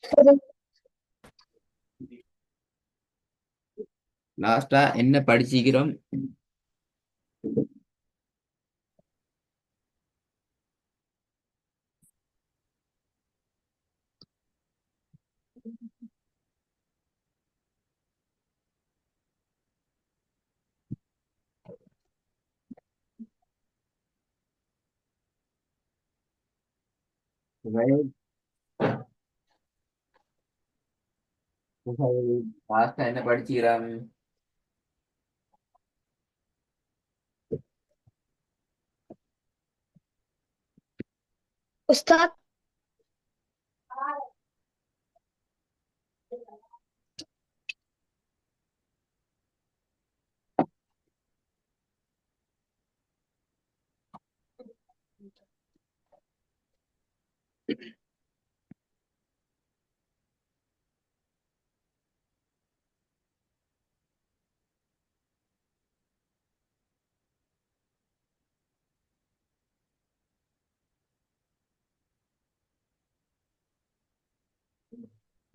சரி. லாஸ்டா என்ன படிச்சிக்கிறோம்? லாஸ்டா என்ன படிச்சிக்கிறோம்? உஸ்தாத்,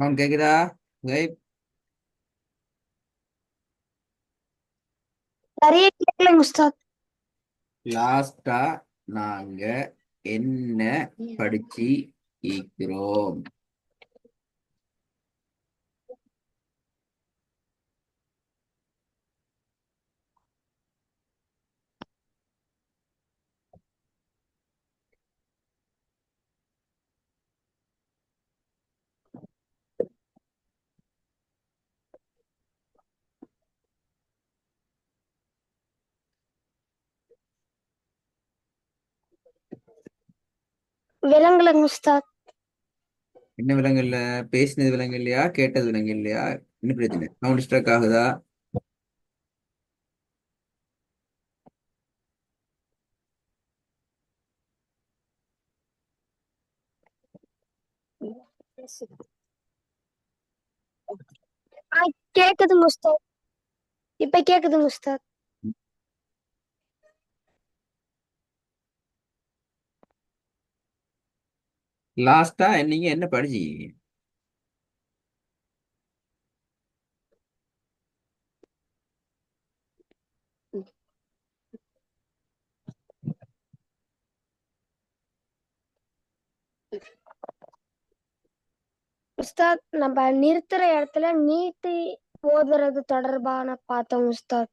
அவன் கேக்குதா? கைப். சரியா கேட்கலங்க உஸ்தாத். லாஸ்டா நாங்க என்ன படிச்சு இருக்கிறோம்? விலங்குலங்க உஸ்தாத். என்ன விலங்கல்ல? பேசினது விலங்கு இல்லையா? கேட்டது விலங்கு இல்லையா? என்ன பிரச்சனை? சவுண்ட் ஸ்ட்ரக் ஆகுதா? ஆ, கேக்குதுங்க உஸ்தாத். இப்ப கேக்குதுங்க உஸ்தாத். லாஸ்டா நீங்க என்ன படிச்சீங்க? உஸ்தாத், நம்ம நிறுத்துற இடத்துல நீட்டி ஓதுறது தொடர்பான பார்த்தோம் உஸ்தாத்.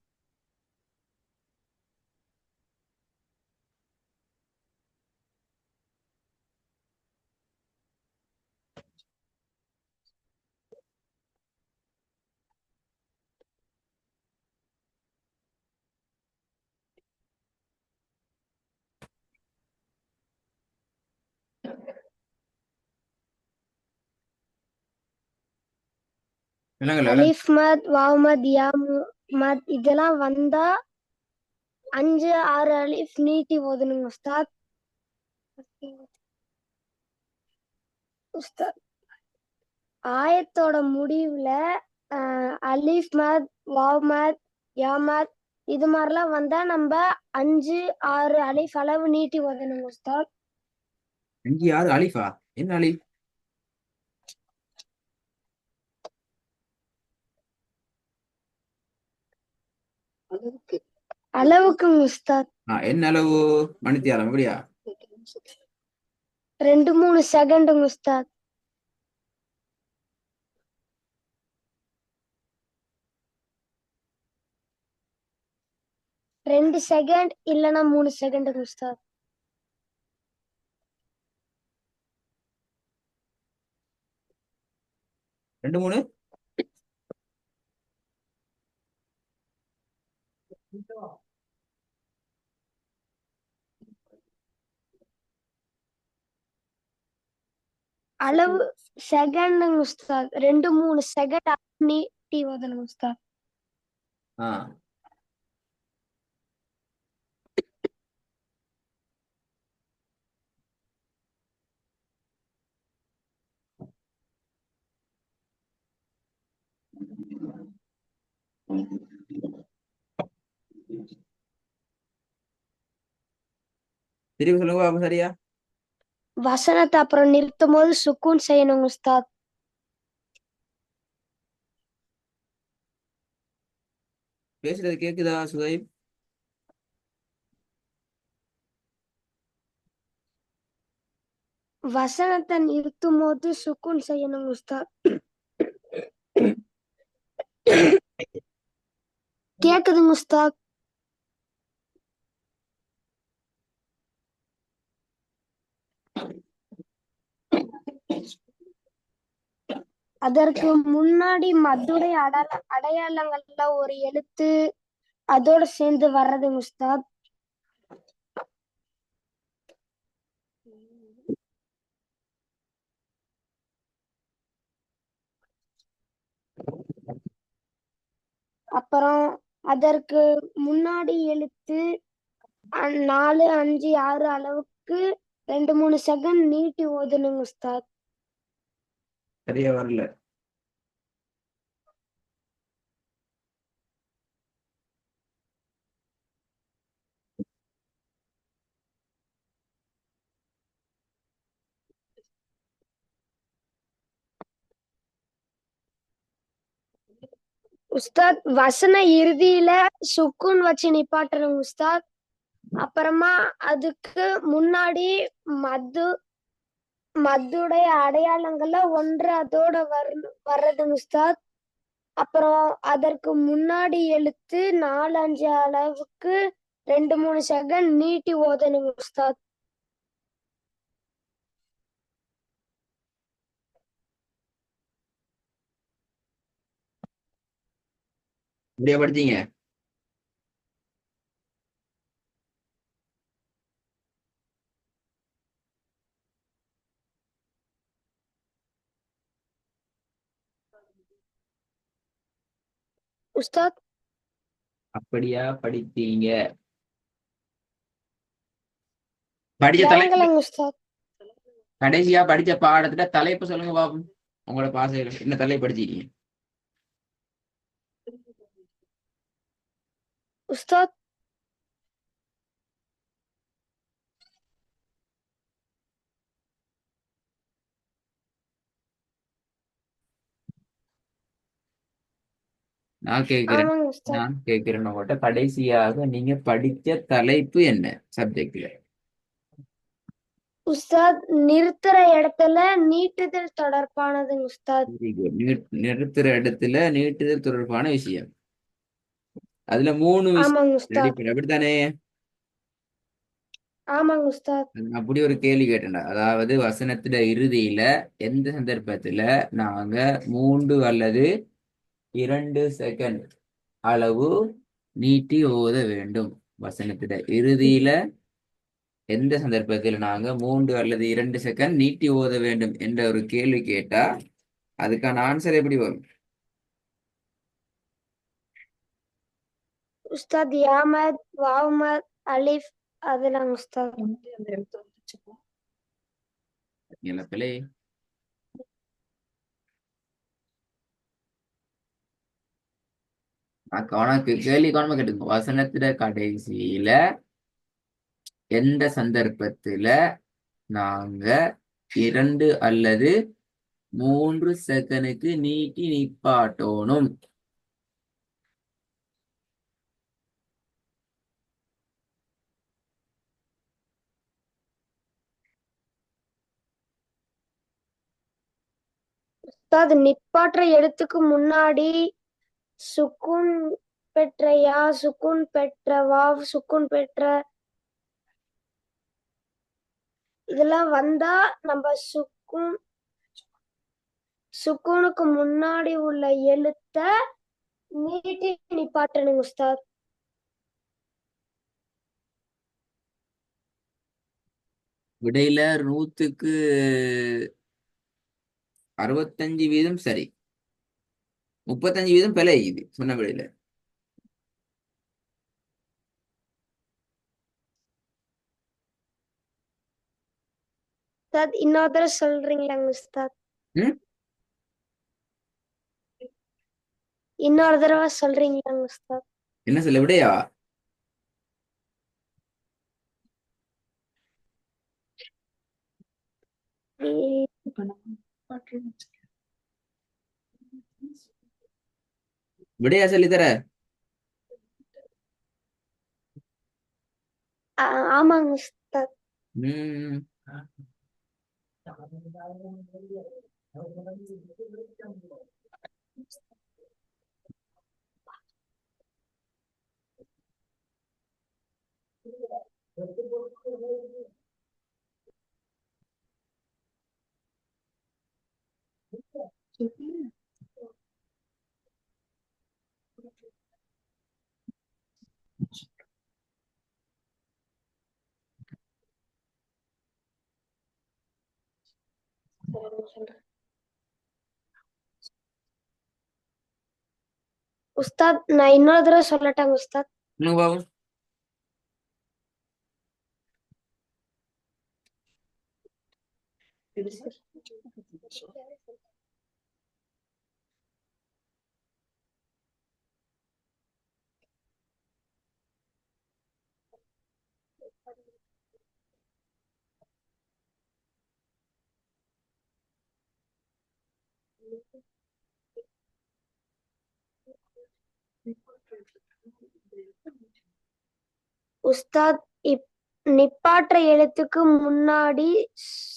விலங்கல்ல விலங்கு. அலிஃப் மத், வாவ் மத், யா மத் இதெல்லாம் வந்தா 5 6 அலிஃப் நீட்டி ஓதணுங்க உஸ்தாத். உஸ்தாத், ஆயத்தோட முடிவுல அலிஃப் மத், வாவ் மத், யா மத் இது மாதிரிலாம் வந்தா நம்ம 5 6 அலிஃப் அளவு நீட்டி ஓதணுங்க உஸ்தாத். அஞ்சு யாரு அலிஃபா? என்ன அலிஃப்? அளவுக்குங்க உஸ்தாத். என்ன அளவு? மணித்தியாலம் எப்படியா? 2 3 செகண்டுங்க உஸ்தாத். 2 செகண்ட் இல்லனா 3 செகண்டுங்க உஸ்தாத். 2 3. அளவு செகண்டுங்க உஸ்தாத். 2 3 செகண்ட் நீட்டி ஓதணுங்க உஸ்தாத். ஆ. திருப்பி சொல்லுங்க பாப்போம் சரியா? வசனத்தை அப்புறம் நிறுத்தும் போது சுக்கூன் செய்யணுங்க உஸ்தாத். பேசுறது கேக்குதா சுதைப்? வசனத்தை நிறுத்தும் போது சுக்குன் செய்யணும் உஸ்தாத். கேக்குதுங்க உஸ்தாத். அதற்கு முன்னாடி மத்துடைய அடையாளங்கள்ல ஒரு எழுத்து அதோட சேர்ந்து வர்றது உஸ்தாத். அப்புறம் அதற்கு முன்னாடி எழுத்து 4, 5, 6 அளவுக்கு 2, 3 செகண்ட் நீட்டி ஓதணுங்க உஸ்தாத். சரியா வரல. உஸ்தாத் வசன இறுதியில சுக்குன் வச்சு நிப்பாட்டணும் உஸ்தாத். அப்புறமா அதுக்கு முன்னாடி மத்து மத்துடைய அடையாளங்கள்ல ஒன்று அதோட வர்றது உஸ்தாத். அப்புறம் அதற்கு முன்னாடி எழுத்து 4, 5 அளவுக்கு 2, 3 செகண்ட் நீட்டி ஓதணும் உஸ்தாத். இப்படியா படிச்சீங்க? உஸ்தாத் அப்படியா படித்தீங்க? படிச்ச தலைப்பு, விளங்கலைங்க உஸ்தாத். கடைசியா படிச்ச பாடத்துல தலைப்பு சொல்லுங்க பாப்போம். உங்களோட பாசையில என்ன தலைப்பு படிச்சீங்க? உஸ்தாத் நான் கேட்கிறேன். ஆமாங்க உஸ்தாத். நான் கேட்கிறேன் உங்கள்கிட்ட, கடைசியாக நீங்க படிச்ச தலைப்பு என்ன சப்ஜெக்ட்ல? உஸ்தாத் நிறுத்துற இடத்துல நீட்டுதல் தொடர்பானதுங்க உஸ்தாத். Very good. நிறுத்துற இடத்துல நீட்டுதல் தொடர்பான விஷயம். அதுல 3 விஷயம் ஆமாங்க உஸ்தாத். ரெடி, அப்படித்தானே? ஆமாங்க உஸ்தாத். நான் அப்படி ஒரு கேள்வி கேட்டேன்டா. அதாவது வசனத்துல இறுதியில எந்த சந்தர்ப்பத்துல நாங்க 3 அல்லது 2 செகண்ட் அளவு நீட்டி ஓத வேண்டும்? வசனத்துல இறுதியில எந்த சந்தர்ப்பத்தில் நாங்க 3 அல்லது 2 செகண்ட் நீட்டி ஓத வேண்டும் என்ற ஒரு கேள்வி கேட்டா அதுக்கான ஆன்சர் எப்படி வரும்? உஸ்தாத் யாமத் வாவ்மத் அலிஃப் அதெல்லாம் உஸ்தாத். இல்ல பிள்ளை. உனக்கு கேள்வி கவனமா கேட்டுங்க. வசனத்துல கடைசியில எந்த சந்தர்ப்பத்துல நாங்க 2 அல்லது 3 செகண்டுக்கு நீட்டி நிப்பாட்டணும்? உஸ்தாத் நிப்பாற்ற எழுத்துக்கு முன்னாடி சுக்குன் பெற்ற யா, சுக்குன் பெற்ற வாவ், சுக்குன் பெற்ற இதெல்லாம் வந்தா நம்ம சுக்குனுக்கு முன்னாடி உள்ள எழுத்த நீட்டி நிப்பாட்டணும் உஸ்தாத். விடையில 100க்கு 65% சரி, 35% பிழை. இது சொன்ன விடையில உஸ்தாத் இன்னொரு தடவை சொல்றீங்களாங்க உஸ்தாத்? ம்? இன்னொரு தடவை சொல்றீங்களாங்க உஸ்தாத்? என்ன சொல்ல விடையா? விடையா சொல்லி தர? ஆமாங்க உஸ்தாத். ம் உஸ்தாத் நான் இன்னொரு தடவை சொல்லட்டாங்க உஸ்தாத். சொல்லுங்க பாபு. உஸ்தாத் நிப்பாற்ற எழுத்துக்கு முன்னாடி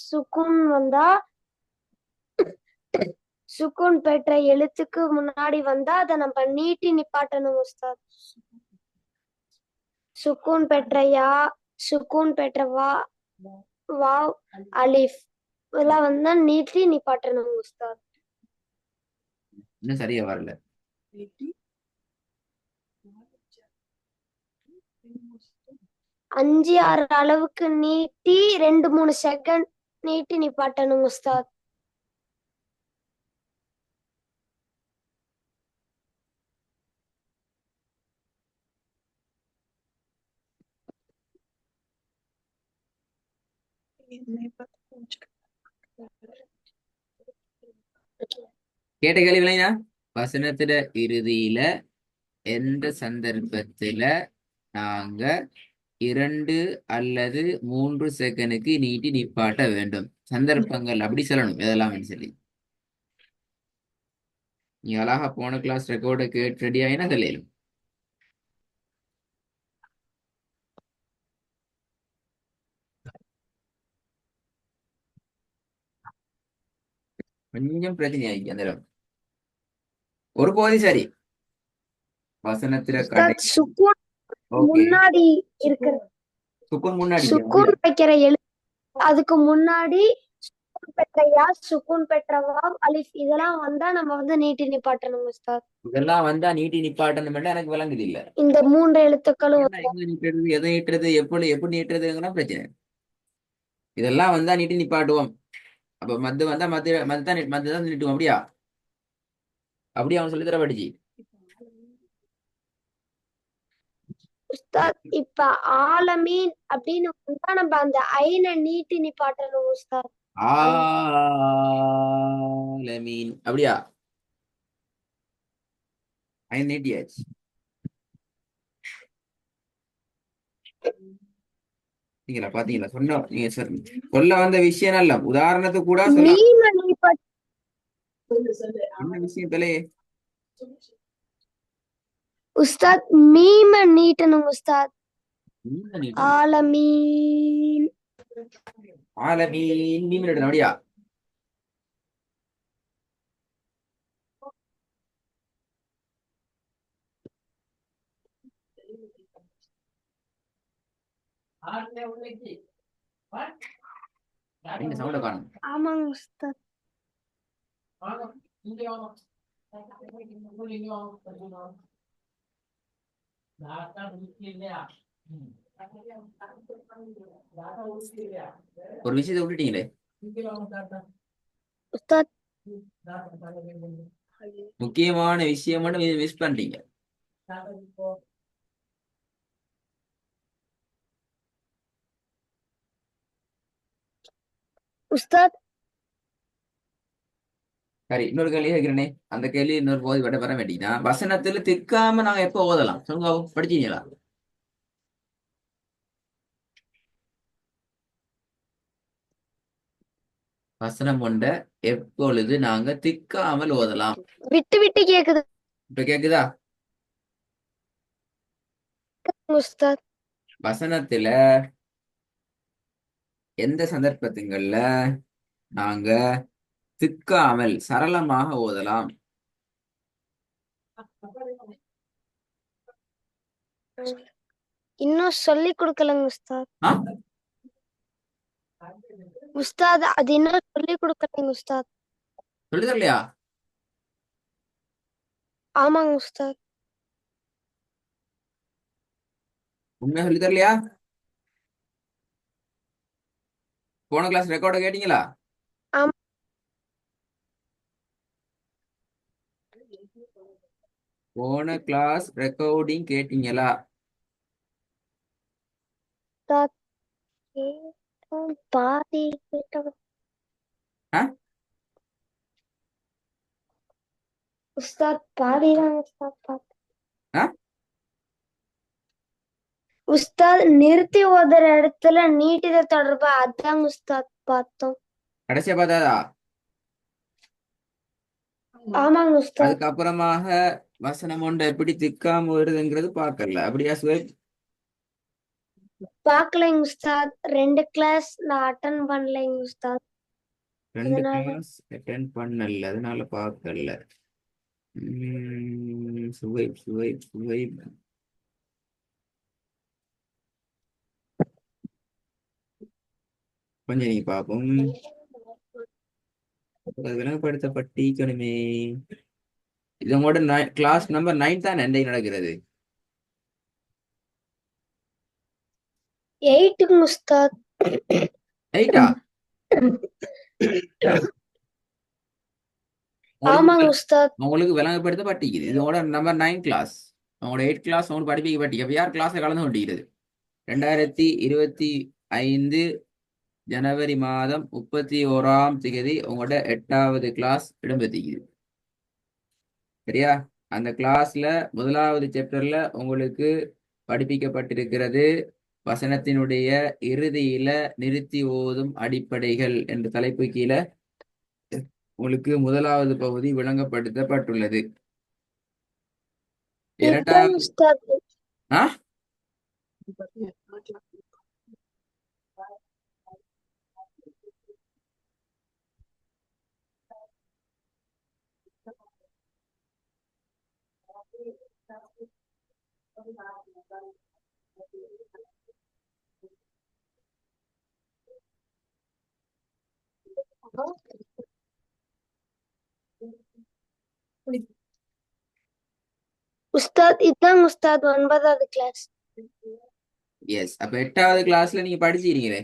சுக்குன் வந்தா, சுக்குன் பெற்ற எழுத்துக்கு முன்னாடி வந்தா அதை நம்ம நீட்டி நிப்பாட்டணும் உஸ்தாத். சுக்குன் பெற்ற யா, சுக்குன் பெற்ற வாவ், அலிஃப் இதெல்லாம் வந்து நீட்டி நிப்பாட்டணும் உஸ்தாத். இன்னும் சரியா வரல. 5-6 அளவுக்கு நீட்டி 2-3 செகண்ட் நீட்டி நிப்பாட்டணும் உஸ்தாத். கேட்ட கேள்வி விளையா? வசனத்துல இறுதியில எந்த சந்தர்ப்பத்துல நாங்க 2 அல்லது 3 செகண்டுக்கு நீட்டி நிப்பாட்ட வேண்டும்? சந்தர்ப்பங்கள் அப்படி சொல்லணும் எதெல்லாம் சொல்லி. நீ அழகா போன கிளாஸ் ரெக்கார்டை கேட்டு ரெடி ஆயினா சொல்லிடும். கொஞ்சம் பிரச்சனை ஆயிடுச்சு அந்த இடம். ஒரு போது சரி. வசனத்துல கடை. உஸ்தாத் சுக்குன் ஓகே. முன்னாடி இருக்கிற சுக்குன் முன்னாடி சுக்குன் வைக்கிற எழுத்து அதுக்கு முன்னாடி சுக்குன் பெற்ற யா, சுக்குன் பெற்ற வாவ், அலிஃப் இதெல்லாம் வந்தா நம்ம வந்து நீட்டி நிப்பாட்டணும் உஸ்தாத். இதெல்லாம் வந்தா நீட்டி நிப்பாட்டணும் எனக்கு விளங்குது இல்ல. இந்த 3 எழுத்துக்களும் எங்க நீட்டுறது, எதை நீட்டுறது, எப்படி நீட்டுறதுங்கிற பிரச்சனை. இதெல்லாம் வந்தா நீட்டி நிப்பாட்டுவோம். அப்ப மத்து வந்தா மத்து தான் நீட்டுவோம். அப்படியா அப்படியே அவன் சொல்லி தர படிச்சு. உஸ்தாத் இப்ப ஆலமீன் அப்படின்னு வந்தா நம்ம அந்த ஐனை நீட்டி நிப்பாட்டணும் உஸ்தாத். ஆலமீன் அப்படியா? ஐன் நீட்டியாச்சு. நீங்களா பாத்தீங்களா? சொன்ன நீங்க சொல்ல வந்த விஷயம் நல்ல உதாரணத்துக்கு கூட சொல்ல. மீமை நிப்பாட்ட என்ன விஷயம் தலையே? உஸ்தாத் மீமை நீட்டணும் உஸ்தாத். மீனை நீட்டணும். ஆலமீன் ஆலமீன் மீன் நீட்டணும். அப்படியா? என்ன சவுண்ட காணும்? ஆமாங்க உஸ்தாத். ஒரு விஷயத்தை விட்டுட்டீங்களே. உஸ்தாத் முக்கியமான விஷயம் மட்டும் மிஸ் பண்ணிட்டீங்க. உஸ்தாத் சரி, இன்னொரு கேள்வி கேட்கிறேனே. அந்த கேள்வி இன்னொரு போது விட வர வேண்டியதான். வசனத்துல திக்காம நாங்க எப்ப ஓதலாம் சொல்லுங்க. படிச்சீங்களா? வசனம் கொண்ட எப்பொழுது நாங்க திக்காமல் ஓதலாம்? விட்டு விட்டு கேக்குது இப்ப கேக்குதா? உஸ்தாத். வசனத்துல எந்த சந்தர்ப்பத்துங்கள்ல நாங்க திக்காமல் சரளமாக ஓதலாம்? இன்னும் சொல்லி கொடுக்கலங்க உஸ்தாத். ஆ? உஸ்தாத் அது இன்னும் சொல்லி கொடுக்கலங்க உஸ்தாத். சொல்லி தரலையா? ஆமாங்க உஸ்தாத். உண்மையா சொல்லி தரலையா? போன கிளாஸ் ரெக்கார்ட கேட்டீங்களா? ஆமா போன கிளாஸ் ரெக்கார்டிங் கேட்டீங்களா? உஸ்தாத். கேட்டோம், பாதி கேட்டோம். ஆ? உஸ்தாத் பாதி தான் உஸ்தாத் பார்த்தோம். ஆ? உஸ்தாத் நிறுத்தி ஓதுற இடத்துல நீட்டித தொடர்பு அதாங்க உஸ்தாத் பார்த்தோம். கடைசியா பார்த்தாதா? ஆமாங்க உஸ்தாத். அதுக்கப்புறமாக வசனம் ஒன்று எப்படி திக்காம வருதுங்கிறது பார்க்கல. அப்படியா சுவேப்? பாக்கலைங்க உஸ்தாத். 2 கிளாஸ் நான் அட்டன் பண்ணலைங்க உஸ்தாத். 2 அதனால கிளாஸ் அட்டென்ட் பண்ணல, அதனால பார்க்கல. சுவைப் சுவைப் சுவைப். கொஞ்சம் நீங்க பார்ப்போம். விளங்கப்படுத்தப்பட்டிக்கணுமே. இது உங்களோட கிளாஸ் நம்பர் 9 தான் என்னை நடக்கிறது. 8ங்க உஸ்தாத். 8ஆ? ஆமாங்க உங்களுக்கு உஸ்தாத். உங்களுக்கு விளங்கப்படுத்தப்பட்டிக்குது. இது உங்களோட நம்பர் 9 கிளாஸ். உங்களோட 8 கிளாஸ் உங்களுக்கு படிப்பிக்கப்பட்டிருக்கு. அப்ப யார் கிளாஸ்ல கலந்து கொண்டிருக்கிறது? 2025 ஜனவரி மாதம் 31ஆம் தேதி உங்களோட 8வது கிளாஸ் இடம்பெற்றிக்குது. சரியா? அந்த கிளாஸ்ல முதலாவது சாப்டர்ல உங்களுக்கு படிப்பிக்கப்பட்டிருக்கிறது வசனத்தினுடைய இறுதியில நிறுத்தி ஓதும் அடிப்படைகள் என்ற தலைப்பு கீழே உங்களுக்கு முதலாவது பகுதி விளங்கப்படுத்தப்பட்டுள்ளது. இப்ப இரண்டாவது உஸ்தாத் ஆ? உஸ்தாத் இதாங்க உஸ்தாத் 9வது கிளாஸ். எஸ். அப்ப 8வது கிளாஸ்ல நீங்க படிச்சிருக்கீங்களே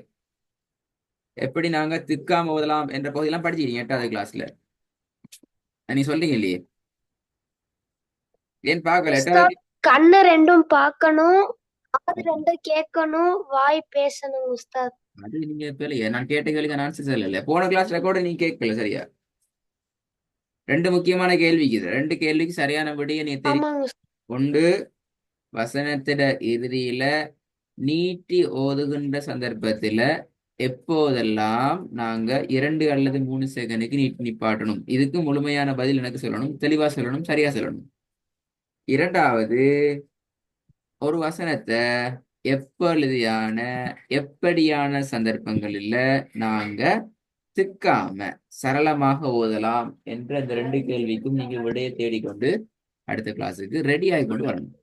எப்படி நாங்க திக்காம ஓதலாம் என்ற பகுதியெல்லாம் படிச்சிருக்கீங்க 8வது கிளாஸ்ல. நீ சொல்றீங்க இல்லையே, ஏன் பார்க்கல? 8வது உஸ்தாத் கண்ணு ரெண்டும் பார்க்கணும், காது ரெண்டும் கேட்கணும், வாய் பேசணும் உஸ்தாத். அது நீங்க இப்ப நான் கேட்ட கேள்விக்கு ஆன்சர் சொல்லல. போன கிளாஸ் ரெக்கார்டு நீங்க கேட்கல சரியா? 2 முக்கியமான கேள்விக்கு இது 2 கேள்விக்கு சரியான விடையை நீ தெரியும். ஆமாங்க உஸ்தாத். ஒன்று, வசனத்திட இறுதியில நீட்டி ஓதுகின்ற சந்தர்ப்பத்துல எப்போதெல்லாம் நாங்க 2 அல்லது 3 செகண்டுக்கு நீட்டி நிப்பாட்டணும். இதுக்கு முழுமையான பதில் எனக்கு சொல்லணும், தெளிவா சொல்லணும், சரியா சொல்லணும். இரண்டாவது, ஒரு வசனத்தை எப்பொழுதியான எப்படியான சந்தர்ப்பங்களில நாங்க திக்காம சரளமாக ஓதலாம் என்ற இந்த 2 கேள்விக்கும் நீங்க விடையை தேடிக்கொண்டு அடுத்த கிளாஸுக்கு ரெடி ஆகிக்கொண்டு வரணும்.